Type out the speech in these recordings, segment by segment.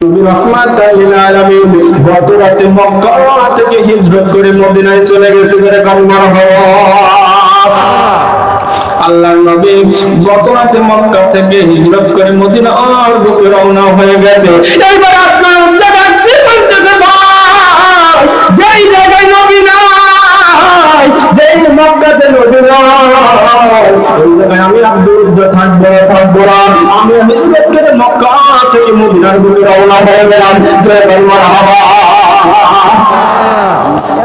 রাহমাতাল লিল আলামিন গত রাতে মক্কা থেকে হিজরত করে মদিনায় চলে গেছে। আল্লাহর নবী গত রাতে মক্কা থেকে হিজরত করে মদিনার বুকে রওনা হয়ে গেছে। এইবার আপনার জায়গা কি বলতেছে ভাই, যেই জায়গায় নবী নাই, যেই মক্কাতে নবী নাই, ওই জায়গায় আমি আব্দুল থাকবো না। আমি হিজরত করে মক্কা থেকে মদিনার বুকে রওনা হয়ে গেলাম। জয় মারহাবা।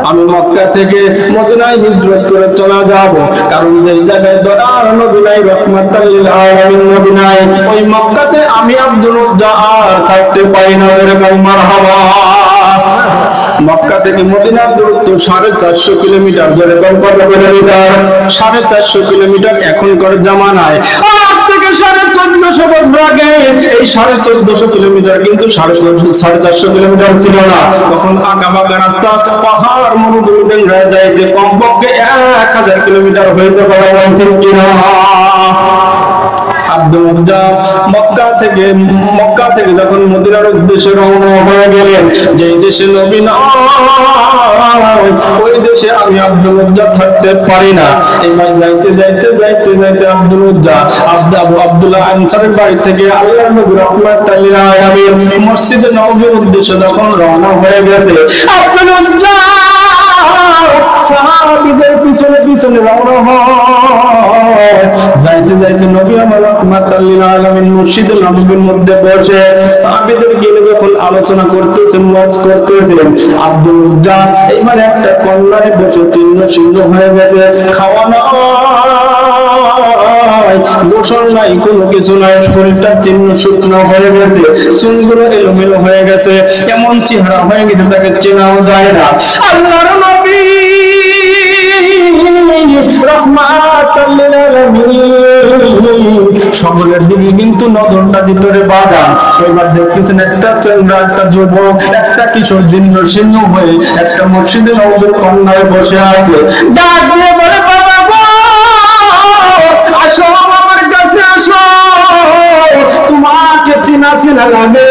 আমি মক্কা থেকে মদিনায় হিজরত করে চলে যাব, কারণ এই জায়গায় দরার নবী নাই, রাহমাতাল লিল আলামিন নবী নাই। ওই মক্কাতে আমি আব্দুল উজ্জা আর থাকতে পারি না। মারহাবা। মক্কা থেকে মদিনার দূরত্ব 450 কিলোমিটার। জোরে বল কত কিলোমিটার? 450 কিলোমিটার। এখনকার জামানায় আজ থেকে 1450 বছর আগে এই 1450 কিলোমিটার কিন্তু 450 কিলোমিটার ছিল না। তখন আঁকা বাঁকা রাস্তা, পাহাড় মরুভূমি যাইতে কমপক্ষে 1000 কিলোমিটার হইতে পারে। আব্দুল উজ্জা মক্কা থেকে যখন মদিনার উদ্দেশ্যে রওনা হয়ে গেলেন, যে দেশে নবী নাই ওই দেশে আমি আব্দুল উজ্জা থাকতে পারি না। এইবার যাইতে আব্দুল উজ্জা আব্দুল্লাহ আনসারীর বাড়ি থেকে আল্লাহর নবী রাহমাতাল লিল আলামিন মসজিদে নববীর উদ্দেশ্যে যখন রওনা হয়ে গেছে, আব্দুল উজ্জা সাহাবীদের পিছনে রওনা হয়। যাইতে নবী আমার রাহমাতাল লিল আলামিন মসজিদে নববীর মধ্যে বসে সাহাবীদের গিয়ে যখন আলোচনা করতেছেন, ওয়াজ করতেছেন, আব্দুল উজ্জা এইবার একটা কল্যাণে বসে ছিন্ন হয়ে গেছে। খাওয়া নাই, গোসল নাই, কোনো কিছু নাই, শরীরটা শুকনো হয়ে গেছে, চুলগুলো এলোমেলো হয়ে গেছে, এমন চেহারা হয়ে গেছে তাকে চেনাও যায় না। আল্লাহর নবী রাহমাতাল লিল আলামিন সকলের দিকে কিন্তু নজরটা ভিতরে বাঁধা। এবার দেখতেছেন একটা চেংড়া, একটা যুবক, একটা কিশোর জীর্ণ হয়ে একটা মসজিদে নববীর কর্নারে বসে আছে। ডাক দিয়ে বলে, বাবা গো আসো আমার কাছে আসো, তোমাকে চেনা লাগে,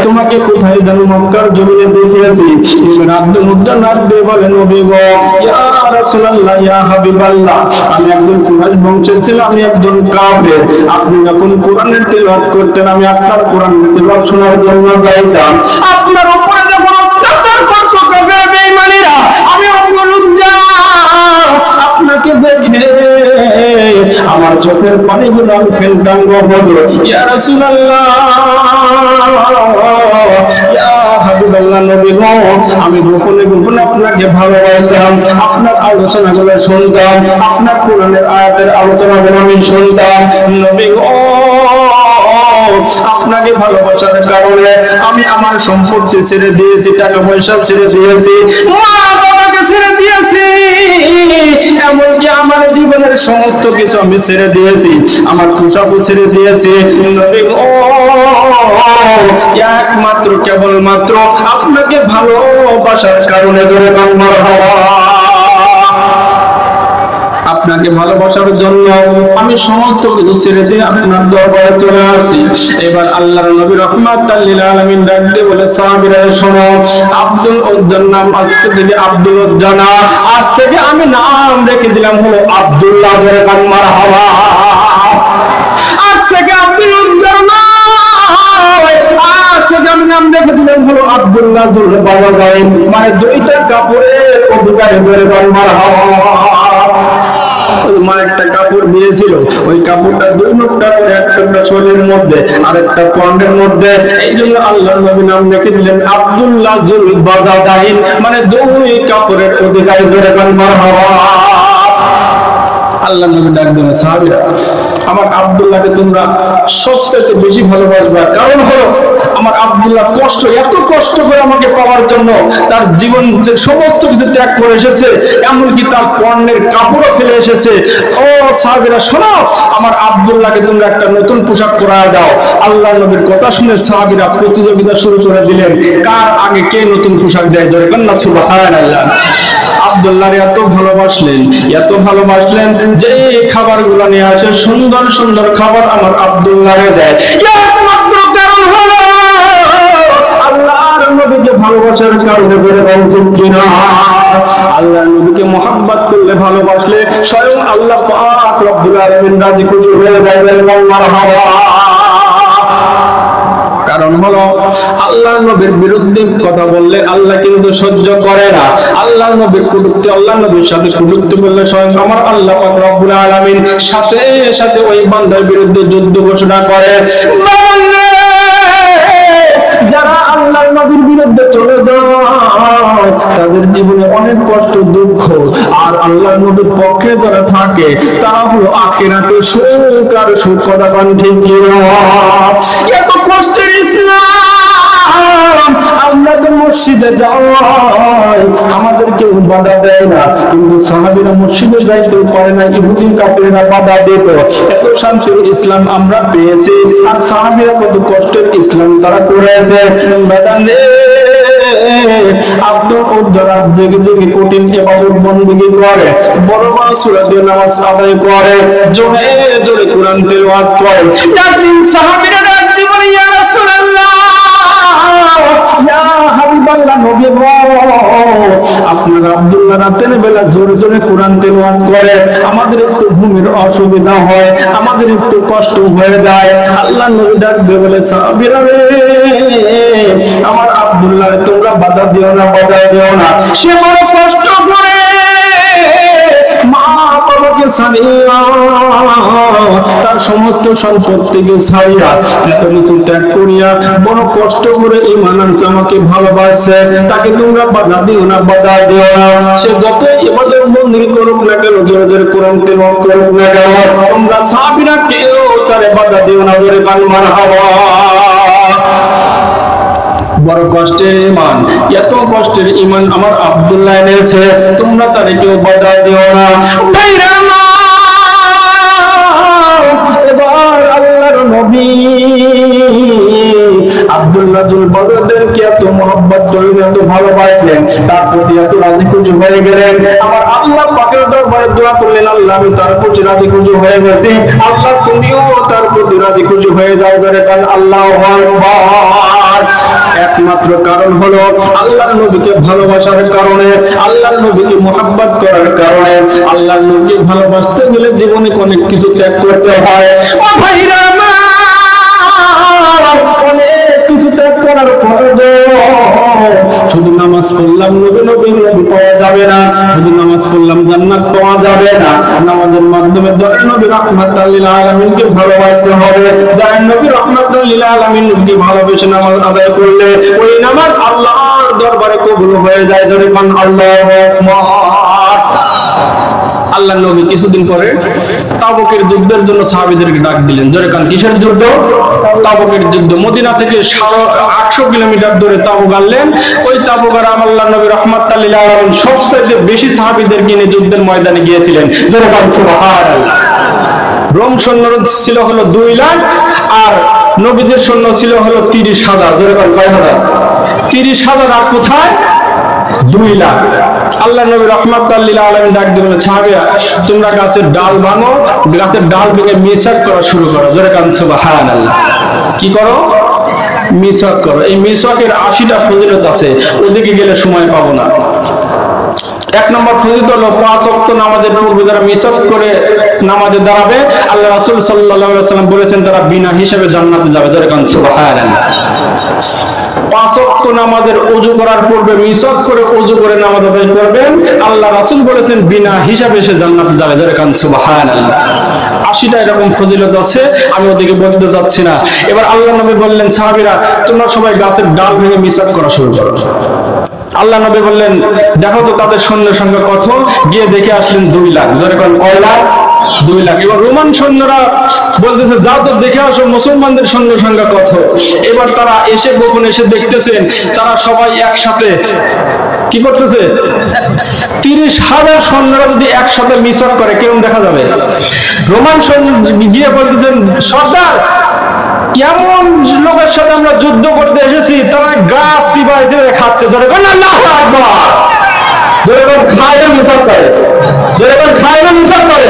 তোমাকে কোথায় জানো মক্কার জমিনে দেখিয়েছি। ইবনে আব্দুল মুত্তালিব দিয়ে বলেন, নবী গো, ইয়া রাসূলুল্লাহ, ইয়া হাবিবাল্লাহ, আমি একজন কুরাইশ বংশের ছিলাম, আমি একজন কাফের। আপনি যখন কোরআনের তিলাওয়াত করতেন আমি আপনার কোরআনের তিলাওয়াত শোনার জন্য যাইতাম। আপনার উপরে যখন অত্যাচার করত কাফের বেঈমানেরা, আমি আব্দুল উজ্জা আপনাকে দেখে আমার চোখের পানিগুলো আমি ফেলতাম গো। বলো ইয়া রাসূলুল্লাহ, ইয়া হাবিবাল্লাহ, নবী গো, আমি গোপনে আপনাকে ভালোবাসতাম, আপনার আলোচনাগুলো শুনতাম, আপনার কোরআনের আয়াতের আলোচনাগুলো আমি শুনতাম। নবী গো, আপনাকে ভালোবাসার কারণে আমি আমার সম্পত্তি ছেড়ে দিয়েছি, টাকা পয়সা ছেড়ে দিয়েছি, মা বাবাকে ছেড়ে দিয়েছি, এমনকি আমার জীবনের সমস্ত কিছু আমি ছেড়ে দিয়েছি, আমার পোশাকও ছেড়ে দিয়েছি। নবী গো, একমাত্র কেবলমাত্র আপনাকে ভালোবাসার কারণে ধরে মারহাবা। আপনাকে ভালোবাসার জন্য আমি সমস্ত কিছু ছেড়ে দিয়ে আপনার দরবারে চলে আসি। এবার আল্লাহর নবী রাহমাতাল লিল আলামিন ডাক দিয়ে বলে, সাহাবীরা শোনো, আব্দুল উজ্জার নাম আজকে থেকে আব্দুল উজ্জা না, আজ থেকে আমি নাম রেখে দিলাম হলো আব্দুল্লাহ। ধরে মারহাবা। আজ থেকে আব্দুল উজ্জার নাম, আজ থেকে আমি নাম রেখে দিলাম হলো আব্দুল্লাহ। বাবা গায়ে মানে দুইটা কাপড়ের অধিকারী। ধরে মারহাবা। মা একটা কাপড় দিয়েছিল, ওই কাপড়টা দুই মুঠা করে, একটা শরীরের মধ্যে আর একটা কণ্ঠের মধ্যে। এই জন্য আল্লাহর নবী নাম রেখে দিলেন আব্দুল্লাহ যুল বাজাদাইন, মানে দুই কাপড়ের অধিকারী। ধরে মারহাবা। আল্লাহ নবী ডাক দিলেন, সাহাবীরা আমার আব্দুল্লাহকে তোমরা সবচেয়ে বেশি ভালোবাসবা, কারণ হলো আমার আব্দুল্লাহ এত কষ্ট করে আমাকে পাওয়ার জন্য তার জীবন সমস্ত কিছু ত্যাগ করে এসেছে, এমনকি তার পণ্যের কাপড়ও ফেলে এসেছে। ও সাহাবীরা শোনো, আমার আব্দুল্লাহকে তোমরা একটা নতুন পোশাক পরায় দাও। আল্লাহ নবীর কথা শুনে সাহাবীরা প্রতিযোগিতা শুরু করে দিলেন, কার আগে কে নতুন পোশাক দেয়। জোরে কন্না সুবহানাল্লাহ। আব্দুল্লাহর এত ভালোবাসলেন যে খাবারগুলো নিয়ে আসে, সুন্দর সুন্দর খাবার আমার আব্দুল্লাহরে দেয়। একমাত্র কারণ হলো ভালোবাসার কারণে বেড়ে কিনা। আল্লাহ নবীকে মহব্বত করলে ভালোবাসলে স্বয়ং আল্লাহ পাক রব্বুল আলামিন রাজি খুশি হয়ে যাবেন। মারহাবা। কারণ হলো আল্লাহর নবীর বিরুদ্ধে কথা বললে আল্লাহ কিন্তু সহ্য করে না। আল্লাহর নবীর কটূক্তি, আল্লাহর নবীর সাথে কটূক্তি বললে স্বয়ং আমার আল্লাহ পাক রব্বুল আলামিন সাথে সাথে ওই বান্দার বিরুদ্ধে যুদ্ধ ঘোষণা করে। যারা আল্লাহর নবীর বিরুদ্ধে চলে যায় তাদের জীবনে অনেক কষ্ট দুঃখ, আর আল্লাহর নবীর পক্ষে যারা থাকে তারা হলো আখিরাতে সুখ আর সুখ। কথা কোন ঠিক কিনা? এত কষ্টের ইসলাম আমরা তো মসজিদে যাই, আমাদের কেউ বাধা দেয় না, কিন্তু সাহাবীরা মসজিদে যাইতেও পারে না, ইহুদি কাফেররা বাধা দিত। এত শান্তির ইসলাম আমরা পেয়েছি, আর সাহাবীরা কত কষ্টের ইসলাম তারা করেছে। আব্দুল উদ্দার দিকে দিকে কঠিন ইবাদত বندگی করে, বড় বড় সূরা দিয়ে নামাজ আদায় করে, জোরে জোরে কোরআন তেলাওয়াত করে। একদিন সাহাবীরা ডাক দিয়ে বলে, ইয়া রাসূলুল্লাহ, ইয়া হাবিবাল্লাহ, নবী গো, আপনার আব্দুল্লাহ রাতের বেলা জোরে জোরে কোরআন তেলাওয়াত করে, আমাদের একটু ঘুমের অসুবিধা হয়, আমাদের একটু কষ্ট হয়ে যায়। আল্লাহ নবী ডাক দিয়ে বলে, সাহাবীরা রে, আমার আব্দুল্লাহ তোমরা বাধা দিও না, বাধা দিও না, সে বড় কষ্ট করে মা বাবাকে ছাড়িয়া, তার সমস্ত সম্পত্তিকে ছাড়িয়া এত কিছু ত্যাগ করিয়া বড় কষ্ট করে ঈমান আনছে, আমাকে ভালোবাসে, তাকে তোমরা বাধা দিও না, বাধা দিও না। সে যতই ইবাদত বندگی করুক না কেন, জোরে কোরআন তেলাওয়াত করুক না কেন, তোমরা সাহাবীরা কেউ তারে বাধা দিও না। জোরে কান মারহাবা। বড় কষ্টের ঈমান, এত কষ্টের ঈমান আমার আব্দুল্লাহ এনেছে, তোমরা তারে কেউ বাধা দিও না। ভাইরা এবার আল্লাহর নবী আব্দুল্লাহ জুল বদরদেরকে এত মহব্বত করলেন, এত ভালোবাসলেন, তার প্রতি এত রাজি খুশি হয়ে গেলেন। আমার আল্লাহ পাকের দরবারে দোয়া করলেন, আল্লাহ আমি তার প্রতি রাজি খুশি হয়ে গেছি, আল্লাহ তুমিও তার প্রতি রাজি খুশি হয়ে যাও। করে কাল আল্লাহু আকবার। একমাত্র কারণ হলো আল্লাহর নবীকে ভালোবাসার কারণে, আল্লাহর নবীকে মহব্বত করার কারণে। আল্লাহর নবীকে ভালোবাসতে গেলে জীবনে অনেক কিছু ত্যাগ করতে হয়। ও ভাইরা অনেক কিছু ত্যাগ করার পরে শুধু নামাজ পড়লাম নবী নবী নবী পাওয়া যাবে না, শুধু নামাজ পড়লাম জান্নাত পাওয়া যাবে না। নামাজের মাধ্যমে দয়ার নবী রাহমাতাল লিল আলামিনকে ভালোবাসতে হবে। দয়ার নবী রাহমাতাল লিল আলামিনকে ভালোবেসে নামাজ আদায় করলে ওই নামাজ আল্লাহর দরবারে কবুল হয়ে যায়। জোরে বলুন আল্লাহু আকবার। আল্লাহর নবী কিছুদিন পরে তাবুকের যুদ্ধের জন্য সাহাবীদেরকে ডাক দিলেন। জোরে কান, কিসের যুদ্ধ? তাবুকের যুদ্ধ। মদিনা থেকে 800 কিলোমিটার দূরে তাবুক আনলেন। ওই তাবুক আর আল্লাহর নবী রাহমাতাল লিল আলামিন সবচেয়ে বেশি সাহাবীদের নিয়ে যুদ্ধের ময়দানে গিয়েছিলেন। জোরে কান সুবহানাল্লাহ। রোম সৈন্য ছিল হলো 2 লাখ, আর নবীদের সৈন্য ছিল হলো 30,000। জোরে কান কয় হাজার? 30,000। আর কোথায়? 2 লাখ। আল্লাহ নবী রাহমাতাল লিল আলামিন ডাক দিয়ে বলে, সাহাবীরা তোমরা গাছের ডাল ভাঙো, গাছের ডাল ভেঙে মিসাক করা শুরু করো। জোরে কান সুবহানাল্লাহ। কি করো? মিসাক করো। এই মিসাকের 80টা ফজিলত আছে, ওদিকে গেলে সময় পাবো না। 1 নম্বর ফজিলত হলো 5 ওয়াক্ত নামাজের পূর্বে যারা মিসাক করে নামাজে দাঁড়াবে, আল্লাহ রাসূল সাল্লাল্লাহু আলাইহি ওয়াসাল্লাম বলেছেন তারা বিনা হিসাবে জান্নাতে যাবে। জোরে কান সুবহানাল্লাহ। 5 ওয়াক্ত নামাজের ওযু করার পূর্বে মিসাক করে ওযু করে নামাজ আদায় করবেন, আল্লাহ রাসূল বলেছেন বিনা হিসাবে সে জান্নাতে যাবে। জোরে কান সুবহানাল্লাহ। 80টা এরকম ফজিলত আছে, আমি ওদিকে বলতে যাচ্ছি না। এবার আল্লাহ নবী বললেন, সাহাবীরা তোমরা সবাই গাছের ডাল ভেঙে মিসাক করা শুরু করো। আল্লাহ নবী বললেন, দেখো তো তাদের সৈন্য সংখ্যা কত? গিয়ে দেখে আসলেন 2 লাখ। জোরে কান কয় লাখ? 2 লাখ। এবার রোমান সৈন্যরা বলতেছে, যাও তো দেখে আসো মুসলমানদের সৈন্য সংখ্যা কত। এবার তারা এসে গোপনে এসে দেখতেছেন তারা সবাই একসাথে কি করতেছে? 30,000 সৈন্যরা যদি একসাথে মিসাক করে কেমন দেখা যাবে? রোমান সৈন্য গিয়ে বলতেছেন, সর্দার এমন লোকের সাথে আমরা যুদ্ধ করতে এসেছি, তারা গাছ চিবাই চিবাই খাচ্ছে। জোরে বলেন আল্লাহু আকবার। জোরে বলেন খায় না মিসাক করে। জোরে বলেন খায় না মিসাক করে।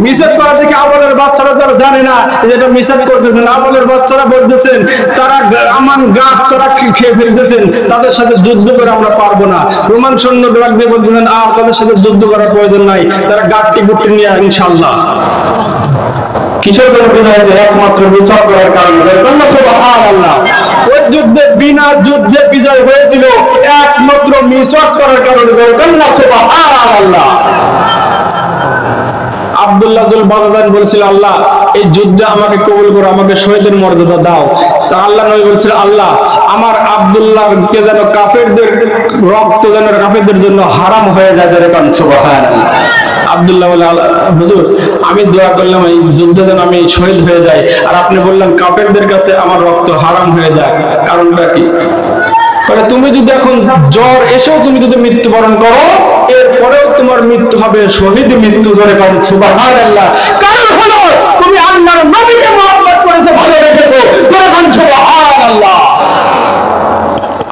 মিসাদ করা দেখে আমলের বাচ্চারা তারা জানে না যেটা মিসাদ করতেছেন, আমলের বাচ্চারা বলতেছেন তারা আমান গাছ তারা খেয়ে ফেলতেছেন, তাদের সাথে যুদ্ধ করে আমরা পারবো না। রোমান সৈন্য ডাক দিয়ে বলতেছেন আর তাদের সাথে যুদ্ধ করার প্রয়োজন নাই, তারা গাঁটটি গুটি নিয়ে ইনশাআল্লাহ। কিসের জন্য? একমাত্র মিসাদ করার কারণে। সুবহানাল্লাহ। ওই যুদ্ধে বিনা যুদ্ধে বিজয় হয়েছিল একমাত্র মিসাদ করার কারণে। সুবহানাল্লাহ। আব্দুল্লাহ জুল বাদাদান বলেছিল আল্লাহ এই যুদ্ধে আমাকে কবুল করো, আমাকে শহীদের মর্যাদা দাও। তা আল্লাহ নবী বলেছিল আল্লাহ আমার আব্দুল্লাহকে যেন কাফেরদের রক্ত যেন কাফেরদের জন্য হারাম হয়ে যায়, যেরকম সুবহানাল্লাহ। আব্দুল্লাহ বলে হুজুর আমি দোয়া করলাম এই যুদ্ধে যেন আমি শহীদ হয়ে যাই, আর আপনি বললেন কাফেরদের কাছে আমার রক্ত হারাম হয়ে যায়, কারণটা কি? তুমি যদি এখন জ্বর এসেও তুমি যদি মৃত্যুবরণ করো এরপরেও তোমার মৃত্যু হবে শহীদ মৃত্যু। ধরে কারণ সুবহানাল্লাহ, কারণ হলো তুমি আল্লাহর নবীকে মহব্বত করেছো, ভালোবেসেছো। ধরে কারণ সুবহানাল্লাহ।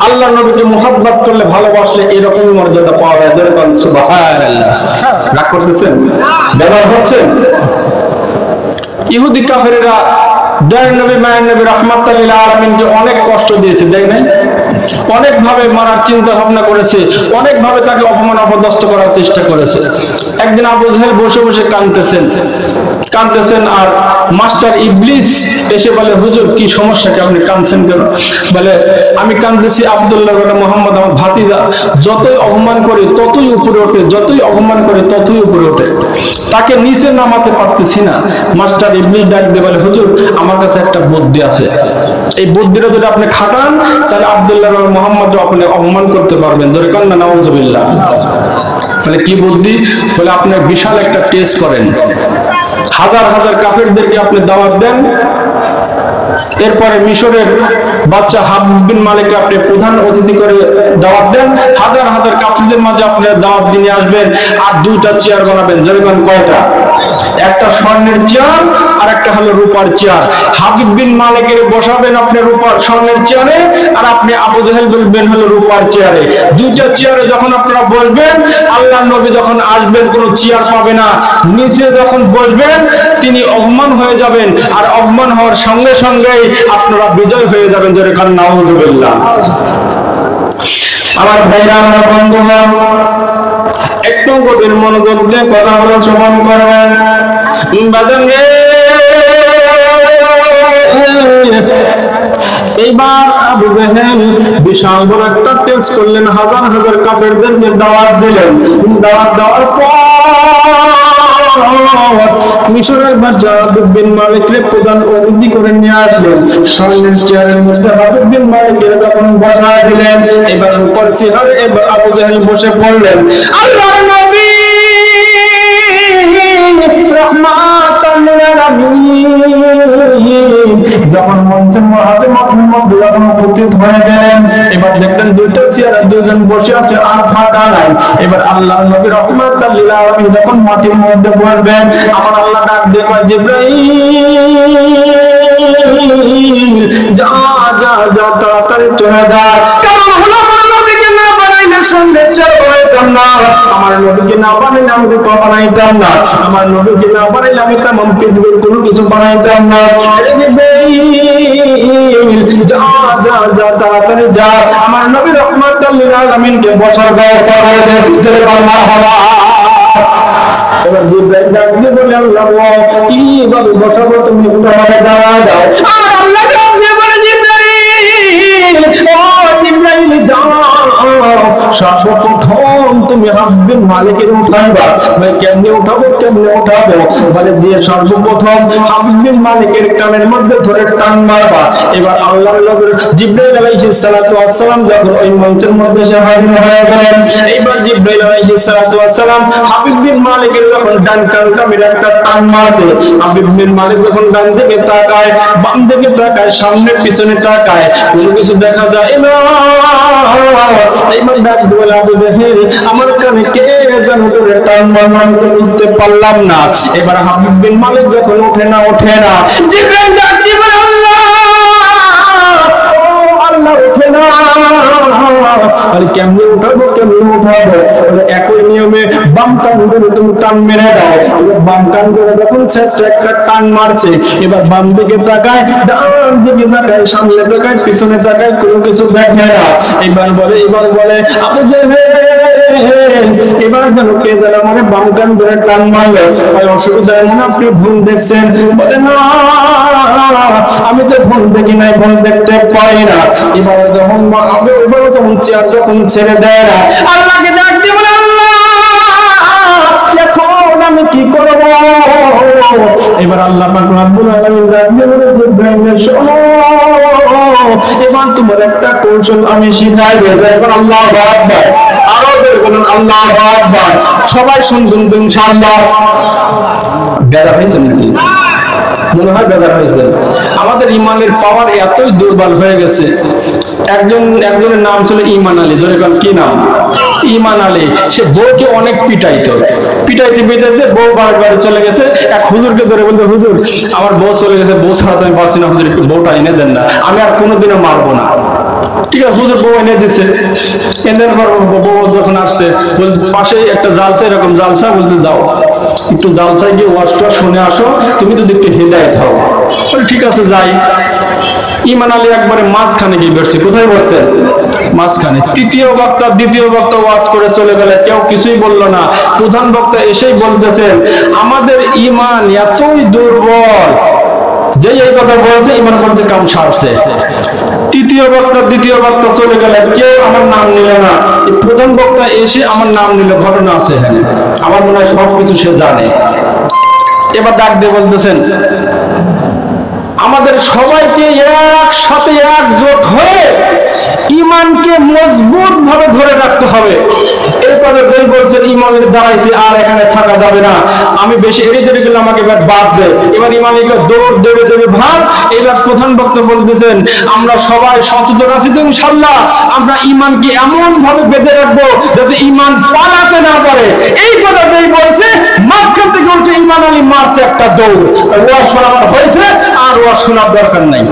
আল্লাহর নবীকে মহব্বত করলে ভালোবাসলে এরকমই মর্যাদা পাওয়া যায়। ধরে কারণ সুবহানাল্লাহ। রাগ করতেছেন? ব্যবহার হচ্ছেন? ইহুদি কাফেরেরা দয়ার নবী মায়ের নবী রাহমাতুল লিল আলামিনকে অনেক কষ্ট দিয়েছে, তাই না? অনেক ভাবে মারার চিন্তা ভাবনা করেছে, অনেক ভাবে তাকে অপমান অপদস্থ করার চেষ্টা করেছে। একদিন আবু জাহেল বসে বসে কাঁদতেছেন আর মাস্টার ইবলিস এসে বলে হুজুর কি সমস্যা, কি আপনি কাঁদছেন কেন? বলে আমি কাঁদতেছি আব্দুল্লাহ বলে মুহাম্মদ আমার ভাতিজা যতই অপমান করে ততই উপরে ওঠে, যতই অপমান করে ততই উপরে ওঠে, তাকে নিচে নামাতে পারতেছি না। মাস্টার ইবলিস ডাক দিয়ে বলে হুজুর আমার কাছে একটা বুদ্ধি আছে, এই বুদ্ধিটা যদি আপনি খাটান তাহলে আব্দুল্লাহ মুহাম্মদ আপনি অপমান করতে পারবেন। জোরে কান না নাউযুবিল্লাহ। তাহলে কি বুদ্ধি? বলে আপনি বিশাল একটা টেস্ট করেন, হাজার হাজার কাফেরদেরকে আপনি দাওয়াত দেন, এরপরে মিশরের বাচ্চা হাবিব বিন মালিককে আপনি প্রধান অতিথি করে দাওয়াত দেন, হাজার হাজার কাফেরদের মাঝে আপনি দাওয়াত দিয়ে আসবেন, আর দুইটা চেয়ার বানাবেন। যেরকম কয়টা? একটা স্বর্ণের চেয়ার আর একটা হলো রূপার চেয়ার। হাবিব বিন মালিকের বসাবেন আপনি রূপার স্বর্ণের চেয়ারে, আর আপনি আবু জাহেল বলবেন হলো রূপার চেয়ারে। দুইটা চেয়ারে যখন আপনারা বসবেন আল্লাহর নবী যখন আসবেন কোনো চেয়ার পাবে না, নিচে যখন বসবেন তিনি অপমান হয়ে যাবেন, আর অপমান হওয়ার সঙ্গে সঙ্গেই আপনারা বিজয় হয়ে যাবেন। জোরে কান নাউযুবিল্লাহ। আমার ভাইরা আমার বন্ধুরা একটু গভীর মনোযোগ দিয়ে কথা বলা শ্রবণ করবেন। এইবার আবু জাহেল বিশাল বড় একটা টেস্ট করলেন, হাজার হাজার কাফেরদেরকে দাওয়াত দিলেন। দাওয়াত দেওয়ার পর মিশরের বাদশা হাবিব বিন মালিককে প্রধান অতিথি করে নিয়ে আসলেন। স্বর্ণের চেয়ারের মধ্যে হাবিব বিন মালিককে যখন বসায় দিলেন, এবার উপর চেয়ারে এবার আবু জাহেল বসে পড়লেন। আল্লাহর নবী রাহমাতাল লিল আলামিন যখন মঞ্চের মধ্যে যখন উপস্থিত হয়ে গেলেন, এবার দেখলেন দুইটা চেয়ারে দুজন বসে আছে আর ফাঁকা নাই। এবার আল্লাহর নবী রাহমাতাল লিল আলামিন যখন মাটির মধ্যে বসবেন, আমার আল্লাহ ডাক দিয়ে কয় জিবরাইল যা যা যা তাড়াতাড়ি চলে যা। কারণ হলো আমার নবীকে না বানাইলে সঙ্গে চেয়ার বানাইতাম না, আমার নবীকে না বানাইলে আমি রূপা বানাইতাম না, আমার নবীকে না বানাইলে আমি তেমন পৃথিবীর কোনো কিছু বানাইতাম না। যা যা যা তাড়াতাড়ি যা, আমার নবী রাহমাতুল লিল আলামিনকে বসার ব্যবস্থা করে দে। জোরে বল মারহাবা। এবার জিবরাইল ডাক দিয়ে বলে আল্লাহ কিভাবে বসাবো, তুমি উঠাবে দাঁড়া দাও। আমার আল্লাহ ডাক দিয়ে বলে জিবরাইল ও জিবরাইল যাও, সর্বপ্রথম তুমি হাবিব বিন মালিকের উঠাইবা। ভাই কেমনে উঠাবো বলে দিয়ে সর্বপ্রথম হাবিব বিন মালিকের কানের মধ্যে ধরে টান মারবা। এবার আল্লাহর নবী জিবরাইল আলাইহিস সালাতু ওয়াস সালাম যখন ওই মঞ্চের মধ্যে হাজির হয়ে গেলেন, এইবার জিবরাইল আলাইহিস সালাতু ওয়াস সালাম হাবিব বিন মালিকের যখন ডান কান কামিরা একটা টান মারছে, হাবিব বিন মালিক যখন ডান দিকে তাকায়, বাম দিকে তাকায়, সামনে পিছনে তাকায়, কোনো কিছু দেখা যায় না। এইবার ডাক দিয়ে আবু জাহেল আমার কানে কে যেন ধরে টান মারতে বুঝতে পারলাম না। এবার হাবিব বিন মালিক যখন ওঠে না জিবরাইল ডাক দিয়ে বলে আল্লাহ ওঠে না। আরে কেমনে উঠাবো একই নিয়ম নিয়মে বাম কান ধরে তুমি টান মেরে দাও। বাম কান ধরে যখন একটা টান মারছে, এবার বাম দিকে তাকায়, ডান দিকে তাকায়, সামনে তাকায়, পিছনে তাকায়, কোনো কিছু দেখে না। এবার বলে আবু জেহেল, এবার যেন কে যেন মানে বাম কান ধরে টান মারলো। অসুবিধা হয় না, আপনি ভুল দেখছেন। বলে না, আমি তো ভুল দেখি নাই, ভুল দেখতে পাই না। এবার যখন চেয়ার যখন ছেড়ে দেয় না, আল্লাহকে ডাক দিয়ে বলে আল্লাহ এখন আমি কি করব? এবার আল্লাহ পাক রব্বুল আলামিন ডাক দিয়ে বলে ইব্রাহিমের শোনো, এবার তোমার একটা কৌশল আমি শিখাই দেব। এবার আল্লাহু আকবার, আরো বলুন আল্লাহু আকবার। সবাই শুনবেন তো ইনশাআল্লাহ। বেড়া হয়েছে নাকি? মনে হয় বেদার হয়েছে। আমাদের ইমানের পাওয়ার এতই দুর্বল হয়ে গেছে। একজনের নাম ছিল ইমান আলী। যেরকম কি নাম? ইমান আলী। সে বউকে অনেক পিটাইতে বউ বাড়ি চলে গেছে। এক হুজুরকে ধরে বলতে, হুজুর আমার বউ চলে গেছে, বউ ছাড়া তো আমি পারছি না, হুজুর একটু বউটা এনে দেন না, আমি আর কোনোদিনও মারবো না। ঠিক আছে, হুজুর বউ এনে দিচ্ছে। এনে বউ যখন আসছে, পাশে একটা জালসা, এরকম জালসা, বলতে যাও একটু জালসায় গিয়ে ওয়াজটা শুনে আসো, তুমি যদি একটু হেদায়েত হও। ঠিক আছে যাই। ইমান আলী একবারে মাঝখানে গিয়ে বসছে। কোথায় বসছে? মাঝখানে। তৃতীয় বক্তা দ্বিতীয় বক্তা ওয়াজ করে চলে গেলে, কেউ কিছুই বললো না। প্রধান বক্তা এসেই বলতেছেন আমাদের ইমান এতই দুর্বল যে এই কথা বলছে, ইমান বলছে কাম সারছে। তৃতীয় বক্তা দ্বিতীয় বক্তা চলে গেলে, কেউ আমার নাম নিল না। প্রধান বক্তা এসে আমার নাম নিল। ঘটনা আছে, আমার মনে হয় সবকিছু সে জানে। এবার ডাক দিয়ে বলতেছেন আমাদের সবাইকে একসাথে একজোট হয়ে ইমানকে মজবুত ভাবে ধরে রাখতে হবে। এরপরে বলছেন ইমানের দাঁড়াইছে, আর এখানে থাকা যাবে না, আমি বেশি এড়িয়ে দেবে গেলে আমাকে এবার বাদ দে। এবার ইমামকে দৌড় দেবে ভাগ। এবার প্রধান বক্তা বলতেছেন আমরা সবাই সচেতন আছি তো ইনশাআল্লাহ, আমরা ইমানকে এমন ভাবে বেঁধে রাখবো যাতে ইমান পালাতে না পারে। এই কথাটাই বলছে, মাঝখান থেকে উঠে ইমান আলী মারছে একটা দৌড়। ওয়াজ শোনা হয়েছে, আর ওয়াজ শোনার দরকার নাই।